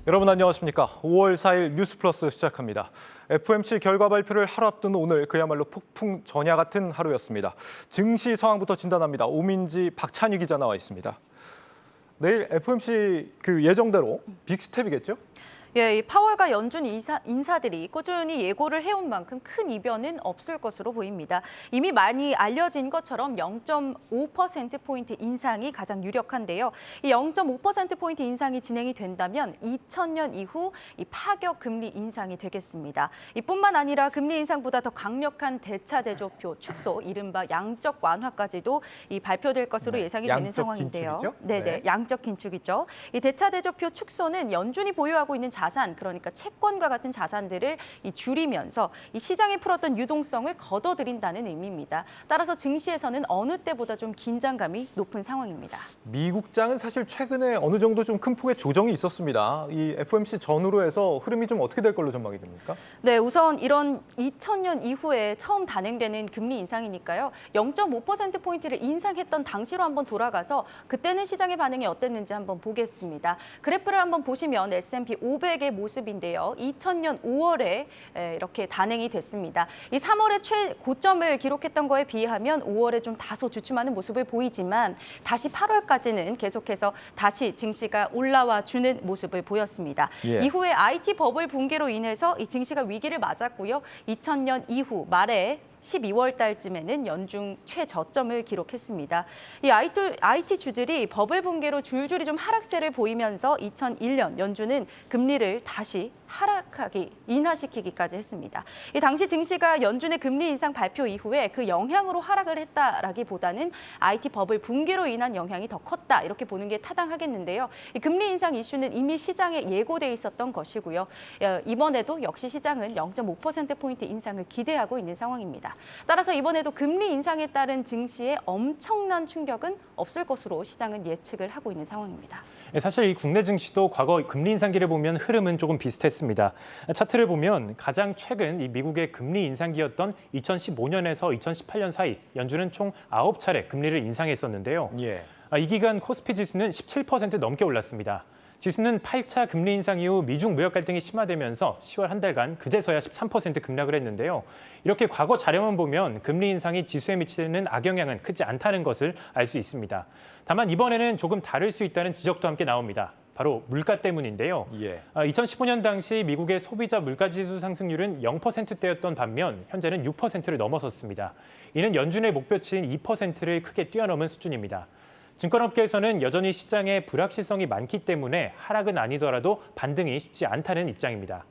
여러분 안녕하십니까? 5월 4일 뉴스플러스 시작합니다. FOMC 결과 발표를 하루 앞둔 오늘 그야말로 폭풍 전야 같은 하루였습니다. 증시 상황부터 진단합니다. 오민지 박찬희 기자 나와 있습니다. 내일 FOMC 예정대로 빅스텝이겠죠? 이 파월과 연준 인사들이 꾸준히 예고를 해온 만큼 큰 이변은 없을 것으로 보입니다. 이미 많이 알려진 것처럼 0.5%포인트 인상이 가장 유력한데요. 이 0.5%포인트 인상이 진행이 된다면 2000년 이후 이 파격 금리 인상이 되겠습니다. 이뿐만 아니라 금리 인상보다 더 강력한 대차대조표 축소, 이른바 양적 완화까지도 발표될 것으로 예상이 되는 상황인데요. 긴축이죠? 네네, 양적 긴축이죠. 이 대차대조표 축소는 연준이 보유하고 있는 자산, 그러니까 채권과 같은 자산들을 줄이면서 이 시장에 풀었던 유동성을 걷어들인다는 의미입니다. 따라서 증시에서는 어느 때보다 좀 긴장감이 높은 상황입니다. 미국장은 사실 최근에 어느 정도 좀 큰 폭의 조정이 있었습니다. 이 FOMC 전후로 해서 흐름이 좀 어떻게 될 걸로 전망이 됩니까? 네, 우선 이런 2000년 이후에 처음 단행되는 금리 인상이니까요. 0.5%포인트를 인상했던 당시로 한번 돌아가서 그때는 시장의 반응이 어땠는지 한번 보겠습니다. 그래프를 한번 보시면 S&P 500의 모습인데요. 2000년 5월에 이렇게 단행이 됐습니다. 이 3월에 최고점을 기록했던 거에 비하면 5월에 좀 다소 주춤하는 모습을 보이지만 다시 8월까지는 계속해서 다시 증시가 올라와 주는 모습을 보였습니다. 이후에 IT 버블 붕괴로 인해서 이 증시가 위기를 맞았고요. 2000년 이후 말에 12월 달쯤에는 연중 최저점을 기록했습니다. 이 IT 주들이 버블 붕괴로 줄줄이 좀 하락세를 보이면서 2001년 연준은 금리를 다시 인하시키기까지 했습니다. 이 당시 증시가 연준의 금리 인상 발표 이후에 그 영향으로 하락을 했다라기보다는 IT 버블 붕괴로 인한 영향이 더 컸다, 이렇게 보는 게 타당하겠는데요. 이 금리 인상 이슈는 이미 시장에 예고돼 있었던 것이고요. 이번에도 역시 시장은 0.5%포인트 인상을 기대하고 있는 상황입니다. 따라서 이번에도 금리 인상에 따른 증시에 엄청난 충격은 없을 것으로 시장은 예측을 하고 있는 상황입니다. 사실 이 국내 증시도 과거 금리 인상기를 보면 흐름은 조금 비슷했습니다. 차트를 보면 가장 최근 이 미국의 금리 인상기였던 2015년에서 2018년 사이 연준은 총 9차례 금리를 인상했었는데요. 이 기간 코스피 지수는 17% 넘게 올랐습니다. 지수는 8차 금리 인상 이후 미중 무역 갈등이 심화되면서 10월 한 달간 그제서야 13% 급락을 했는데요. 이렇게 과거 자료만 보면 금리 인상이 지수에 미치는 악영향은 크지 않다는 것을 알 수 있습니다. 다만 이번에는 조금 다를 수 있다는 지적도 함께 나옵니다. 바로 물가 때문인데요. 2015년 당시 미국의 소비자 물가지수 상승률은 0%대였던 반면 현재는 6%를 넘어섰습니다. 이는 연준의 목표치인 2%를 크게 뛰어넘은 수준입니다. 증권업계에서는 여전히 시장에 불확실성이 많기 때문에 하락은 아니더라도 반등이 쉽지 않다는 입장입니다.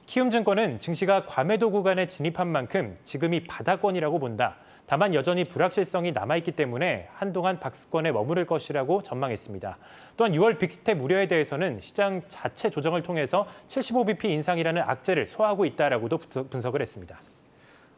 키움증권은 증시가 과매도 구간에 진입한 만큼 지금이 바닥권이라고 본다. 다만 여전히 불확실성이 남아있기 때문에 한동안 박스권에 머무를 것이라고 전망했습니다. 또한 6월 빅스텝 우려에 대해서는 시장 자체 조정을 통해서 75bp 인상이라는 악재를 소화하고 있다라고도 분석을 했습니다.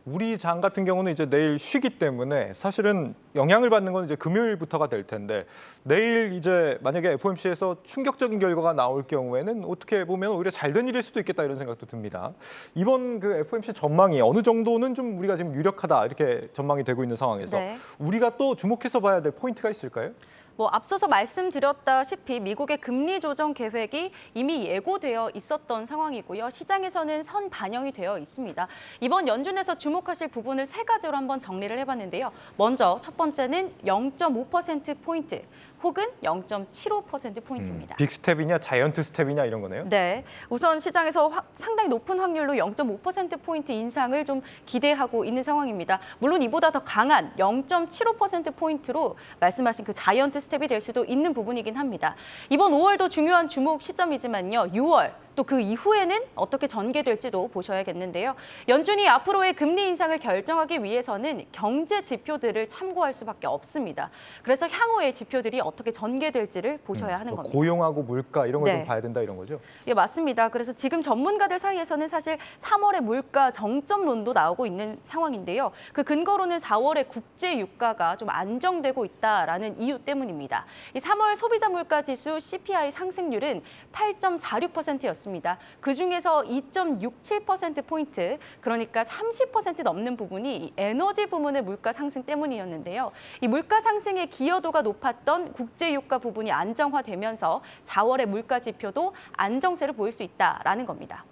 우리 장 같은 경우는 이제 내일 쉬기 때문에 사실은 영향을 받는 건 이제 금요일부터가 될 텐데 내일 이제 만약에 FOMC에서 충격적인 결과가 나올 경우에는 어떻게 보면 오히려 잘된 일일 수도 있겠다, 이런 생각도 듭니다. 이번 FOMC 전망이 어느 정도는 좀 우리가 지금 유력하다, 이렇게 전망이 되고 있는 상황에서 우리가 또 주목해서 봐야 될 포인트가 있을까요? 앞서서 말씀드렸다시피 미국의 금리 조정 계획이 이미 예고되어 있었던 상황이고요. 시장에서는 선 반영이 되어 있습니다. 이번 연준에서 주목하실 부분을 세 가지로 한번 정리를 해봤는데요. 먼저 첫 번째는 0.5%포인트 혹은 0.75%포인트입니다. 빅스텝이냐 자이언트 스텝이냐 이런 거네요? 네, 우선 시장에서 상당히 높은 확률로 0.5%포인트 인상을 좀 기대하고 있는 상황입니다. 물론 이보다 더 강한 0.75%포인트로 말씀하신 그 자이언트 스텝이 될 수도 있는 부분이긴 합니다. 이번 5월도 중요한 주목 시점이지만요. 6월 또 그 이후에는 어떻게 전개될지도 보셔야겠는데요. 연준이 앞으로의 금리 인상을 결정하기 위해서는 경제 지표들을 참고할 수밖에 없습니다. 그래서 향후의 지표들이 어떻게 전개될지를 보셔야 하는 겁니다. 고용하고 물가 이런 걸 좀 봐야 된다, 이런 거죠? 예, 맞습니다. 그래서 지금 전문가들 사이에서는 사실 3월의 물가 정점론도 나오고 있는 상황인데요. 그 근거로는 4월의 국제 유가가 좀 안정되고 있다라는 이유 때문입니다. 이 3월 소비자 물가 지수 CPI 상승률은 8.46%였습니다. 올렸습니다. 그중에서 2.67%포인트, 그러니까 30% 넘는 부분이 이 에너지 부문의 물가 상승 때문이었는데요. 이 물가 상승의 기여도가 높았던 국제유가 부분이 안정화되면서 4월의 물가 지표도 안정세를 보일 수 있다라는 겁니다.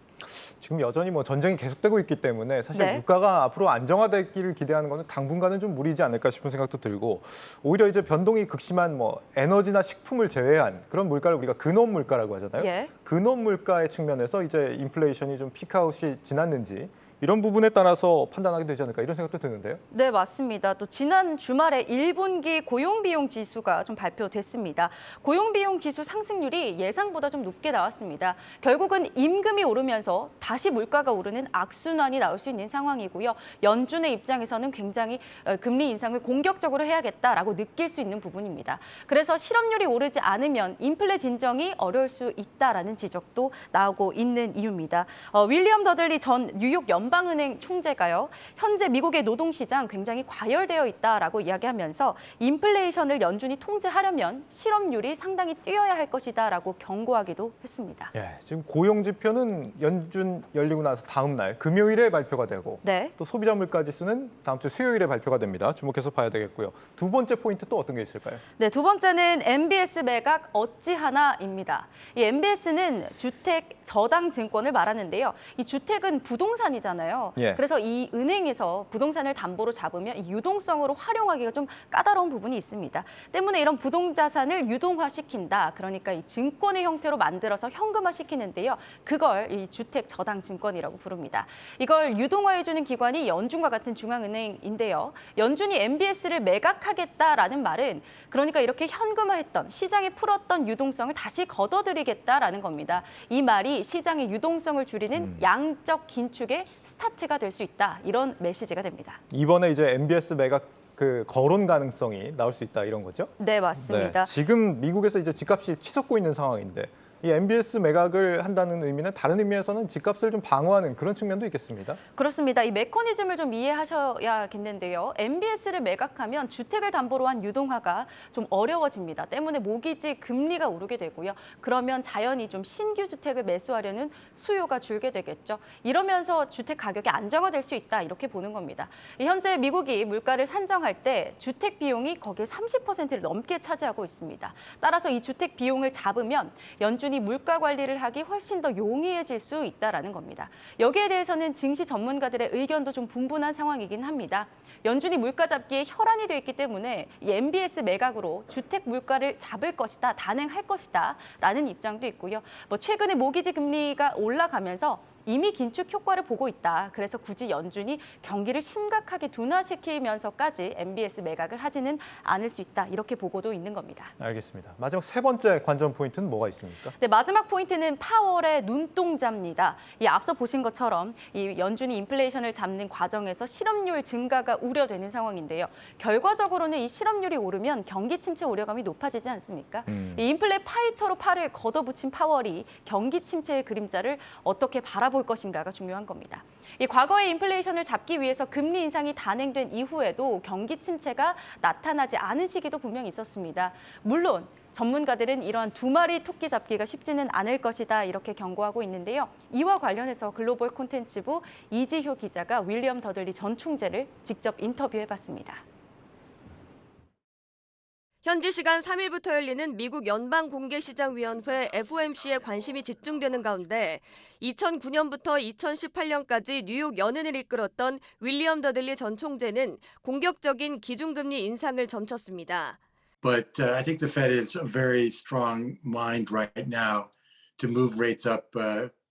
지금 여전히 뭐 전쟁이 계속되고 있기 때문에 사실 네. 물가가 앞으로 안정화되기를 기대하는 것은 당분간은 좀 무리지 않을까 싶은 생각도 들고, 오히려 이제 변동이 극심한 뭐 에너지나 식품을 제외한 그런 물가를 우리가 근원 물가라고 하잖아요. 예. 근원 물가의 측면에서 이제 인플레이션이 좀 피크아웃이 지났는지 이런 부분에 따라서 판단하게 되지 않을까 이런 생각도 드는데요. 네, 맞습니다. 또 지난 주말에 1분기 고용비용 지수가 좀 발표됐습니다. 고용비용 지수 상승률이 예상보다 좀 높게 나왔습니다. 결국은 임금이 오르면서 다시 물가가 오르는 악순환이 나올 수 있는 상황이고요. 연준의 입장에서는 굉장히 금리 인상을 공격적으로 해야겠다라고 느낄 수 있는 부분입니다. 그래서 실업률이 오르지 않으면 인플레 진정이 어려울 수 있다라는 지적도 나오고 있는 이유입니다. 윌리엄 더들리 전 뉴욕 연방은행 총재가요, 현재 미국의 노동시장 굉장히 과열되어 있다라고 이야기하면서 인플레이션을 연준이 통제하려면 실업률이 상당히 뛰어야 할 것이다라고 경고하기도 했습니다. 예, 지금 고용 지표는 연준 열리고 나서 다음 날 금요일에 발표가 되고, 네. 또 소비자 물가 지수는 다음 주 수요일에 발표가 됩니다. 주목해서 봐야 되겠고요. 두 번째 포인트 또 어떤 게 있을까요? 네, 두 번째는 MBS 매각 어찌하나입니다. 이 MBS는 주택 저당 증권을 말하는데요. 이 주택은 부동산이잖아요. 예. 그래서 이 은행에서 부동산을 담보로 잡으면 이 유동성으로 활용하기가 좀 까다로운 부분이 있습니다. 때문에 이런 부동자산을 유동화시킨다. 그러니까 이 증권의 형태로 만들어서 현금화시키는데요. 그걸 이 주택 저당 증권이라고 부릅니다. 이걸 유동화해주는 기관이 연준과 같은 중앙은행인데요. 연준이 MBS를 매각하겠다라는 말은 그러니까 이렇게 현금화했던, 시장에 풀었던 유동성을 다시 걷어들이겠다라는 겁니다. 이 말이 시장의 유동성을 줄이는 양적 긴축의 스타트가 될 수 있다. 이런 메시지가 됩니다. 이번에 이제 MBS 매각 그 거론 가능성이 나올 수 있다 이런 거죠? 네, 맞습니다. 네, 지금 미국에서 이제 집값이 치솟고 있는 상황인데 이 MBS 매각을 한다는 의미는 다른 의미에서는 집값을 좀 방어하는 그런 측면도 있겠습니다. 그렇습니다. 이 메커니즘을 좀 이해하셔야겠는데요. MBS를 매각하면 주택을 담보로 한 유동화가 좀 어려워집니다. 때문에 모기지 금리가 오르게 되고요. 그러면 자연히 좀 신규 주택을 매수하려는 수요가 줄게 되겠죠. 이러면서 주택 가격이 안정화될 수 있다 이렇게 보는 겁니다. 현재 미국이 물가를 산정할 때 주택 비용이 거기에 30%를 넘게 차지하고 있습니다. 따라서 이 주택 비용을 잡으면 연준이 물가 관리를 하기 훨씬 더 용이해질 수 있다라는 겁니다. 여기에 대해서는 증시 전문가들의 의견도 좀 분분한 상황이긴 합니다. 연준이 물가 잡기에 혈안이 돼 있기 때문에 이 MBS 매각으로 주택 물가를 잡을 것이다, 단행할 것이다 라는 입장도 있고요. 최근에 모기지 금리가 올라가면서 이미 긴축 효과를 보고 있다. 그래서 굳이 연준이 경기를 심각하게 둔화시키면서까지 MBS 매각을 하지는 않을 수 있다. 이렇게 보고도 있는 겁니다. 알겠습니다. 마지막 세 번째 관전 포인트는 뭐가 있습니까? 네, 마지막 포인트는 파월의 눈동자입니다. 이 앞서 보신 것처럼 이 연준이 인플레이션을 잡는 과정에서 실업률 증가가 우려되는 상황인데요. 결과적으로는 이 실업률이 오르면 경기 침체 우려감이 높아지지 않습니까? 이 인플레 파이터로 팔을 걷어붙인 파월이 경기 침체의 그림자를 어떻게 바라볼 것인가가 중요한 겁니다. 이 과거의 인플레이션을 잡기 위해서 금리 인상이 단행된 이후에도 경기 침체가 나타나지 않은 시기도 분명히 있었습니다. 물론 전문가들은 이러한 두 마리 토끼 잡기가 쉽지는 않을 것이다 이렇게 경고하고 있는데요. 이와 관련해서 글로벌 콘텐츠부 이지효 기자가 윌리엄 더들리 전 총재를 직접 인터뷰해봤습니다. 현지 시간 3일부터 열리는 미국 연방공개시장위원회 FOMC에 관심이 집중되는 가운데 2009년부터 2018년까지 뉴욕 연은을 이끌었던 윌리엄 더들리 전 총재는 공격적인 기준금리 인상을 점쳤습니다. But I think the Fed is a very strong mind right now to move rates up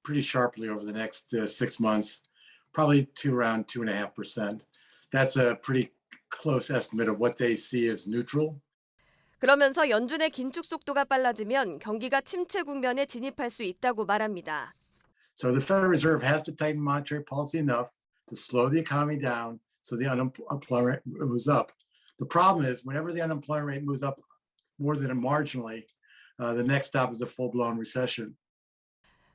pretty sharply over the next 6 months, probably to around 2.5%. That's a pretty close estimate of what they see as neutral. 그러면서 연준의 긴축 속도가 빨라지면 경기가 침체 국면에 진입할 수 있다고 말합니다. So the Federal Reserve has to tighten monetary policy enough to slow the economy down so the unemployment moves up. The problem is whenever the unemployment rate moves up more than marginally, the next stop is a full-blown recession.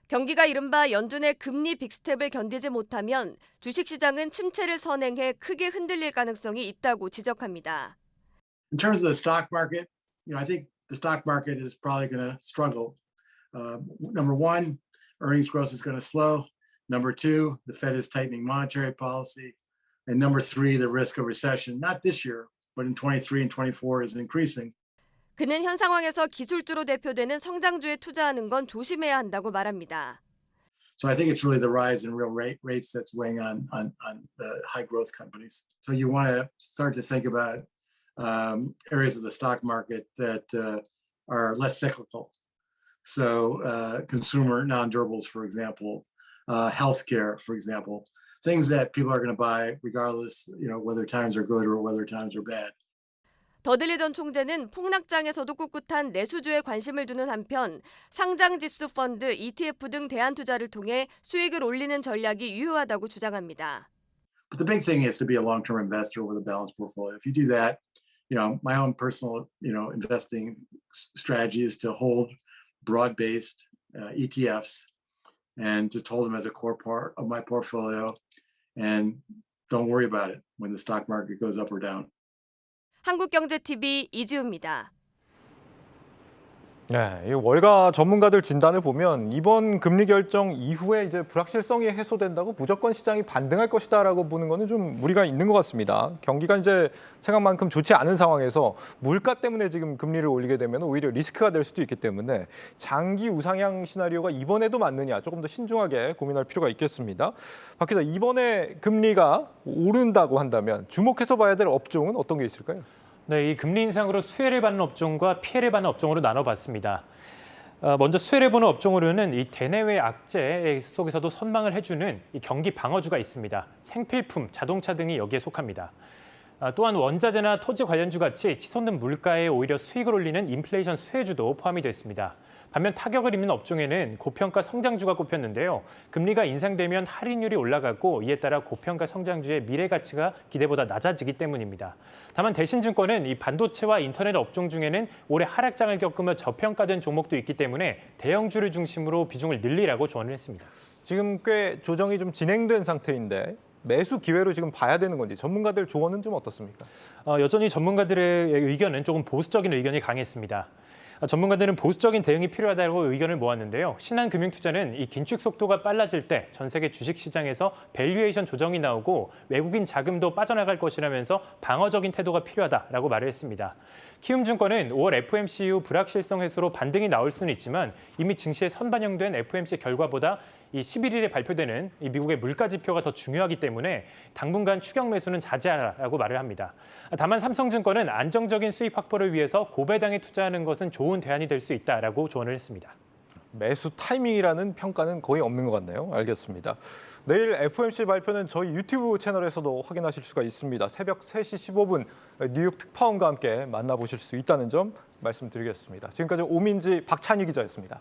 경기가 이른바 연준의 금리 빅스텝을 견디지 못하면 주식시장은 침체를 선행해 크게 흔들릴 가능성이 있다고 지적합니다. In terms of the stock market, I think the stock market is probably going to struggle. Number one, earnings growth is going to slow. Number two, the Fed is tightening monetary policy. And number three, the risk of recession, not this year, but in 23 and 24 is increasing. 그는 현 상황에서 기술주로 대표되는 성장주에 투자하는 건 조심해야 한다고 말합니다. So I think it's really the rise in real rates that's weighing on the high growth companies. So you want to start to think about areas of the stock market that are less cyclical. So consumer non-durables, for example, healthcare, for example, things that people are going to buy regardless, whether times are good or whether times are bad. 더들리 전 총재는 폭락장에서도 꿋꿋한 내수주에 관심을 두는 한편 상장지수 펀드, ETF 등 대안 투자를 통해 수익을 올리는 전략이 유효하다고 주장합니다. But the big thing is to be a long-term investor with a balanced portfolio. If you do that, my own personal, investing strategy is to hold broad-based ETFs and just hold them as a core part of my portfolio and don't worry about it when the stock market goes up or down. 한국경제TV 이지우입니다. 네, 이 월가 전문가들 진단을 보면 이번 금리 결정 이후에 이제 불확실성이 해소된다고 무조건 시장이 반등할 것이다라고 보는 거는 좀 무리가 있는 것 같습니다. 경기가 이제 생각만큼 좋지 않은 상황에서 물가 때문에 지금 금리를 올리게 되면 오히려 리스크가 될 수도 있기 때문에 장기 우상향 시나리오가 이번에도 맞느냐 조금 더 신중하게 고민할 필요가 있겠습니다. 박 기자, 이번에 금리가 오른다고 한다면 주목해서 봐야 될 업종은 어떤 게 있을까요? 네, 이 금리 인상으로 수혜를 받는 업종과 피해를 받는 업종으로 나눠봤습니다. 먼저 수혜를 보는 업종으로는 이 대내외 악재 속에서도 선방을 해주는 이 경기 방어주가 있습니다. 생필품, 자동차 등이 여기에 속합니다. 또한 원자재나 토지 관련주 같이 치솟는 물가에 오히려 수익을 올리는 인플레이션 수혜주도 포함이 됐습니다. 반면 타격을 입는 업종에는 고평가 성장주가 꼽혔는데요. 금리가 인상되면 할인율이 올라가고 이에 따라 고평가 성장주의 미래 가치가 기대보다 낮아지기 때문입니다. 다만 대신증권은 이 반도체와 인터넷 업종 중에는 올해 하락장을 겪으며 저평가된 종목도 있기 때문에 대형주를 중심으로 비중을 늘리라고 조언을 했습니다. 지금 꽤 조정이 좀 진행된 상태인데 매수 기회로 지금 봐야 되는 건지 전문가들 조언은 좀 어떻습니까? 여전히 전문가들의 의견은 조금 보수적인 의견이 강했습니다. 전문가들은 보수적인 대응이 필요하다고 의견을 모았는데요. 신한금융투자는 이 긴축 속도가 빨라질 때 전 세계 주식시장에서 밸류에이션 조정이 나오고 외국인 자금도 빠져나갈 것이라면서 방어적인 태도가 필요하다라고 말을 했습니다. 키움증권은 5월 FOMC 이후 불확실성 해소로 반등이 나올 수는 있지만 이미 증시에 선반영된 FOMC 결과보다 이 11일에 발표되는 이 미국의 물가 지표가 더 중요하기 때문에 당분간 추격 매수는 자제하라고 말을 합니다. 다만 삼성증권은 안정적인 수익 확보를 위해서 고배당에 투자하는 것은 좋은 대안이 될 수 있다라고 조언을 했습니다. 매수 타이밍이라는 평가는 거의 없는 것 같네요. 알겠습니다. 내일 FOMC 발표는 저희 유튜브 채널에서도 확인하실 수가 있습니다. 새벽 3시 15분 뉴욕 특파원과 함께 만나보실 수 있다는 점 말씀드리겠습니다. 지금까지 오민지 박찬희 기자였습니다.